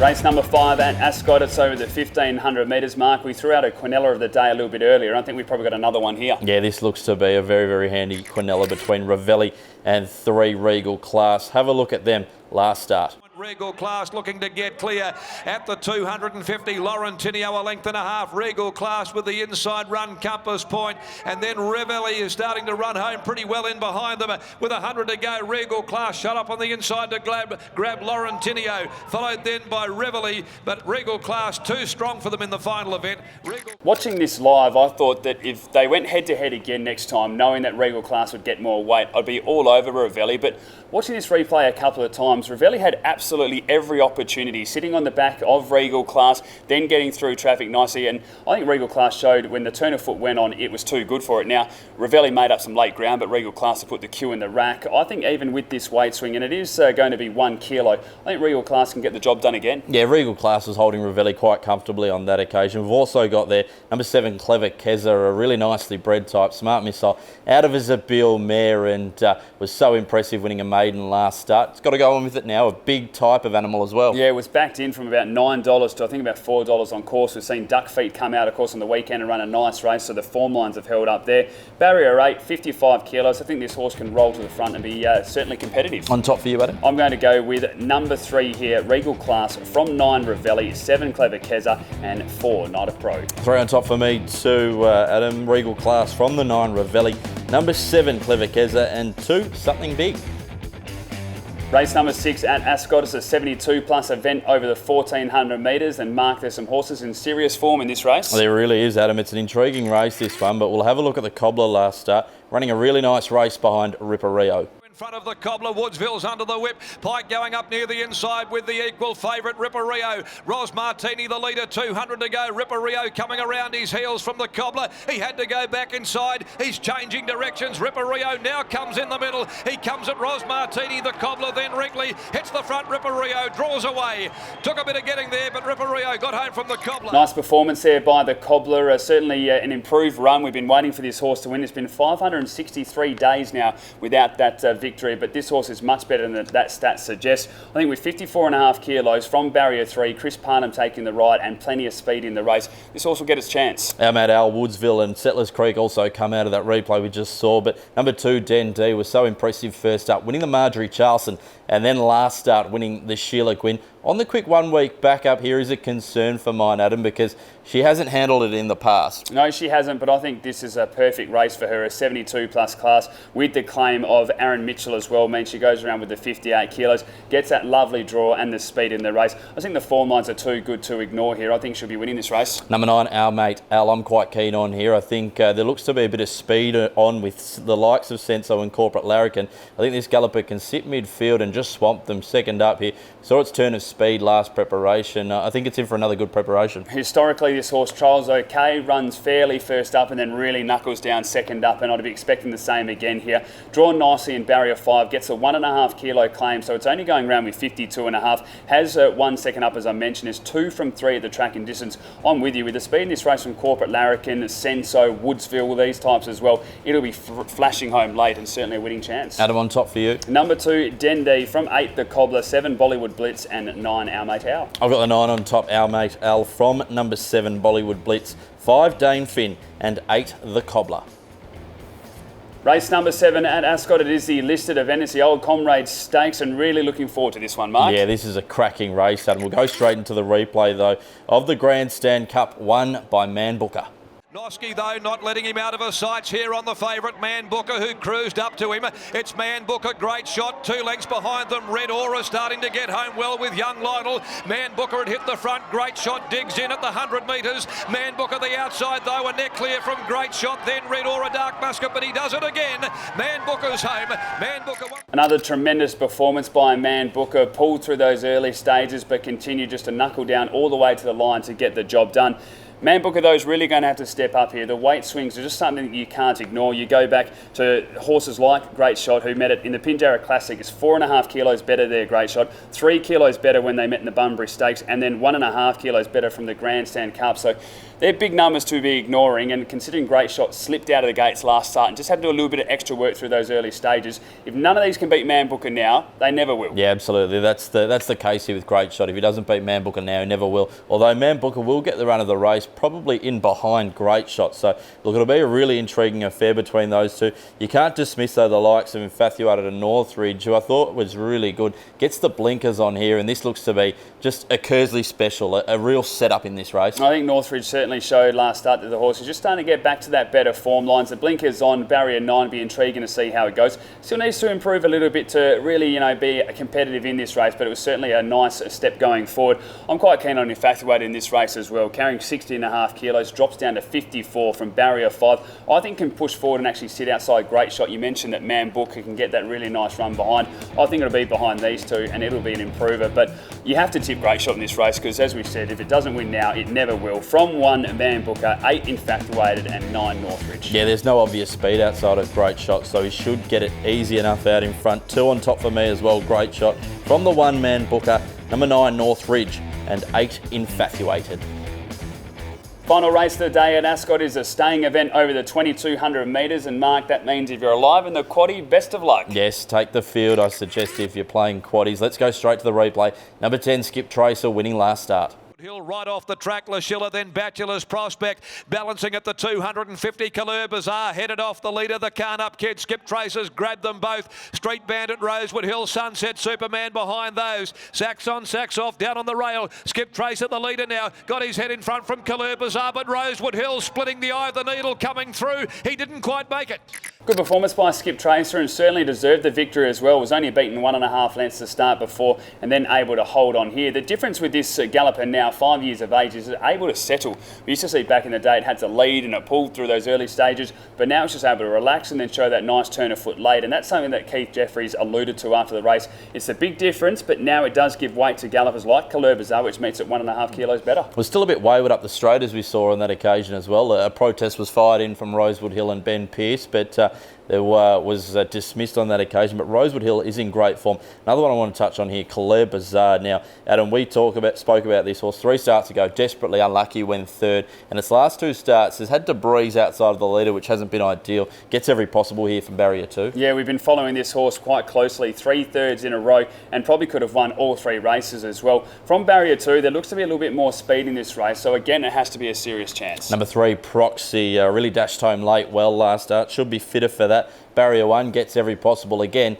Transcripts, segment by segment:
Race number 5 at Ascot. It's over the 1500 metres mark. We threw out a Quinella of the day a little bit earlier. I think we've probably got another one here. Yeah, this looks to be a very, very handy Quinella between Ravelli and 3 Regal Class. Have a look at them last start. Regal Class looking to get clear at the 250. Laurentinio a length and a half. Regal Class with the inside run, Compass Point, and then Revelli is starting to run home pretty well in behind them with 100 to go. Regal Class shut up on the inside to grab Laurentinio, followed then by Revelli, but Regal Class too strong for them in the final event. Watching this live, I thought that if they went head to head again next time, knowing that Regal Class would get more weight, I'd be all over Ravelli. But watching this replay a couple of times, Ravelli had absolutely every opportunity, sitting on the back of Regal Class, then getting through traffic nicely. And I think Regal Class showed when the turn of foot went on, it was too good for it. Now, Ravelli made up some late ground, but Regal Class have put the cue in the rack. I think even with this weight swing, and it is going to be 1 kilo, I think Regal Class can get the job done again. Yeah, Regal Class was holding Ravelli quite comfortably on that occasion. We've also got there number 7, Clever Keza, a really nicely bred type, smart missile, out of his Zabeel mare, and was so impressive winning a maiden last start. It's got to go on with it now, a big type of animal as well. Yeah, it was backed in from about $9 to I think about $4 on course. We've seen Duck Feet come out, of course, on the weekend and run a nice race, so the form lines have held up there. Barrier 8, 55 kilos. I think this horse can roll to the front and be certainly competitive. On top for you, Adam? I'm going to go with number 3 here, Regal Class, from 9 Ravelli, 7 Clever Keza, and 4 Night of Pro. 3 on top for me too, Adam. Regal Class from the 9 Ravelli, number 7 Clever Keza, and 2 Something Big. Race number 6 at Ascot. It's a 72 plus event over the 1400 metres, and Mark, there's some horses in serious form in this race. Well, there really is, Adam. It's an intriguing race, this one, but we'll have a look at the Cobbler last start, running a really nice race behind Ripper Rio. In front of the Cobbler, Woodsville's under the whip. Pike going up near the inside with the equal favourite, Ripper Rio. Ros Martini, the leader, 200 to go. Ripper Rio coming around his heels from the Cobbler. He had to go back inside. He's changing directions. Ripper Rio now comes in the middle. He comes at Ros Martini, the Cobbler, then Wrigley. Hits the front, Ripper Rio draws away. Took a bit of getting there, but Ripper Rio got home from the Cobbler. Nice performance there by the Cobbler. Certainly an improved run. We've been waiting for this horse to win. It's been 563 days now without that victory, but this horse is much better than that stat suggests. I think with 54.5 kilos from barrier 3, Chris Parnham taking the ride and plenty of speed in the race, this horse will get its chance. Our mate Al Woodsville and Settlers Creek also come out of that replay we just saw, but number 2 Den D was so impressive first up, winning the Marjorie Charleston, and then last start winning the Sheila Quinn. On the quick 1 week back up here is a concern for mine, Adam, because she hasn't handled it in the past. No, she hasn't, but I think this is a perfect race for her, a 72 plus class with the claim of Aaron Mitchell as well. Means she goes around with the 58 kilos, gets that lovely draw and the speed in the race. I think the form lines are too good to ignore here. I think she'll be winning this race. Number 9, our mate Al, I'm quite keen on here. I think there looks to be a bit of speed on with the likes of Senso and Corporate Larrikin. I think this galloper can sit midfield and just swamp them second up here. Saw its turn of speed last preparation. I think it's in for another good preparation. Historically, this horse trials okay, runs fairly first up and then really knuckles down second up, and I'd be expecting the same again here. Drawn nicely in barrier 5, gets a 1.5 kilo claim, so it's only going around with 52.5. Has 1 second up, as I mentioned, is 2 from 3 at the track in distance. I'm with you with the speed in this race from Corporate Larrikin, Senso, Woodsville, these types as well. It'll be flashing home late and certainly a winning chance. Adam, on top for you. Number 2, Den D, from 8 the Cobbler, 7 Bollywood Blitz, and 9 our mate Al. I've got the 9 on top, our mate Al, from number 7 Bollywood Blitz, 5 Dane Finn, and 8 the Cobbler. Race number 7 at Ascot. It is the listed event. It's the Old Comrades Stakes, and really looking forward to this one, Mark. Yeah, this is a cracking race, Adam. We'll go straight into the replay, though, of the Grandstand Cup, won by Man Booker. Noski, though, not letting him out of his sights here on the favourite, Man Booker, who cruised up to him. It's Man Booker, great shot, 2 lengths behind them. Red Aura starting to get home well with young Lionel. Man Booker had hit the front, great shot, digs in at the 100 metres. Man Booker the outside, though, a neck clear from great shot, then Red Aura, Dark Musket, but he does it again. Man Booker's home. Man Booker. Another tremendous performance by Man Booker, pulled through those early stages, but continued just to knuckle down all the way to the line to get the job done. Man Booker, though, is really going to have to step step up here. The weight swings are just something that you can't ignore. You go back to horses like Great Shot, who met it in the Pinjarra Classic. It's 4.5 kilos better there, Great Shot. 3 kilos better when they met in the Bunbury Stakes, and then 1.5 kilos better from the Grandstand Cup. So they're big numbers to be ignoring, and considering Great Shot slipped out of the gates last start and just had to do a little bit of extra work through those early stages, if none of these can beat Man Booker now, they never will. Yeah, absolutely. That's the case here with Great Shot. If he doesn't beat Man Booker now, he never will. Although Man Booker will get the run of the race, probably in behind Great Shot. So, look, it'll be a really intriguing affair between those two. You can't dismiss, though, the likes of Infatuated and Northridge, who I thought was really good. Gets the blinkers on here, and this looks to be just a Kersley special, a real setup in this race. I think Northridge certainly showed last start that the horse is just starting to get back to that better form lines. The blinkers on barrier 9, be intriguing to see how it goes. Still needs to improve a little bit to really, be competitive in this race, but it was certainly a nice step going forward. I'm quite keen on Infatuated in this race as well. Carrying 60.5 kilos, drops down to 54 from barrier 5. I think can push forward and actually sit outside Great Shot. You mentioned that Man Booker can get that really nice run behind. I think it'll be behind these two, and it'll be an improver. But you have to tip Great Shot in this race because, as we said, if it doesn't win now, it never will. From 1, Man Booker, 8, Infatuated, and 9, Northridge. Yeah, there's no obvious speed outside of Great Shot, so he should get it easy enough out in front. 2 on top for me as well, Great Shot. From the 1, Man Booker, number 9, Northridge, and 8, Infatuated. Final race of the day at Ascot is a staying event over the 2,200 metres, and Mark, that means if you're alive in the quaddie, best of luck. Yes, take the field, I suggest, if you're playing quaddies. Let's go straight to the replay. Number 10, Skip Tracer, winning last start. Hill right off the track, Lashilla, then Bachelor's Prospect, balancing at the 250. Couleur Bazaar headed off the leader. The Carnup Kid, Skip Tracers grabbed them both. Street Bandit, Rosewood Hill, Sunset Superman behind those. Sacks on, sacks off, down on the rail. Skip Tracer, the leader now, got his head in front from Couleur Bazaar, but Rosewood Hill splitting the eye of the needle, coming through. He didn't quite make it. Good performance by Skip Tracer, and certainly deserved the victory as well. Was only beaten 1.5 lengths to start before and then able to hold on here. The difference with this galloper now, 5 years of age, is able to settle. We used to see back in the day it had to lead and it pulled through those early stages, but now it's just able to relax and then show that nice turn of foot late, and that's something that Keith Jeffries alluded to after the race. It's a big difference, but now it does give weight to gallopers like Couleur Bazaar, which meets at 1.5 kilos better. Was still a bit wayward up the straight, as we saw on that occasion as well. A protest was fired in from Rosewood Hill and Ben Pearce, but there was dismissed on that occasion. But Rosewood Hill is in great form. Another one I want to touch on here, Couleur Bazaar. Now, Adam, we spoke about this horse 3 starts ago, desperately unlucky when third, and its last 2 starts has had to breeze outside of the leader, which hasn't been ideal. Gets every possible here from barrier 2. Yeah, we've been following this horse quite closely, 3 thirds in a row, and probably could have won all 3 races as well. From barrier 2, there looks to be a little bit more speed in this race, so again, it has to be a serious chance. Number 3, Proxy, really dashed home late well last start. Should be fitter for that. Barrier 1 gets every possible again.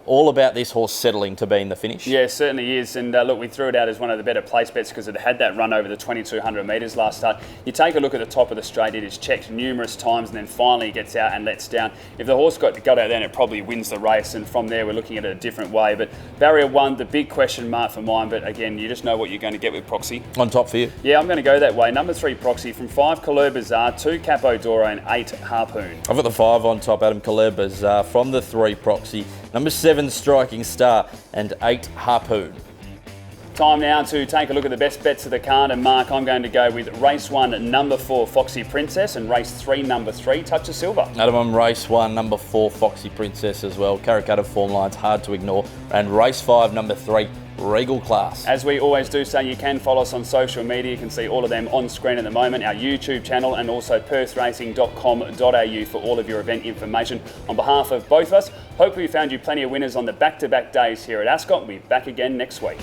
All about this horse settling to be in the finish. Yeah, it certainly is. And look, we threw it out as one of the better place bets because it had that run over the 2,200 metres last start. You take a look at the top of the straight, it is checked numerous times and then finally gets out and lets down. If the horse got out then it probably wins the race, and from there we're looking at it a different way. But barrier 1, the big question mark for mine, but again, you just know what you're going to get with Proxy. On top for you? Yeah, I'm going to go that way. Number 3, Proxy, from 5, Couleur Bazaar, 2, Capo Doro, and 8, Harpoon. I've got the 5 on top, Adam. Couleur Bazaar. From the 3, Proxy. Number 7, Striking Star, and 8, Harpoon. Time now to take a look at the best bets of the card, and Mark, I'm going to go with race 1, number 4, Foxy Princess, and race 3, number 3, Touch of Silver. Adam, I'm race 1, number 4, Foxy Princess as well. Caricature form lines, hard to ignore. And race 5, number 3, Regal Class. As we always do say, you can follow us on social media. You can see all of them on screen at the moment, our YouTube channel, and also perthracing.com.au for all of your event information. On behalf of both of us, hope we found you plenty of winners on the back-to-back days here at Ascot. We'll be back again next week.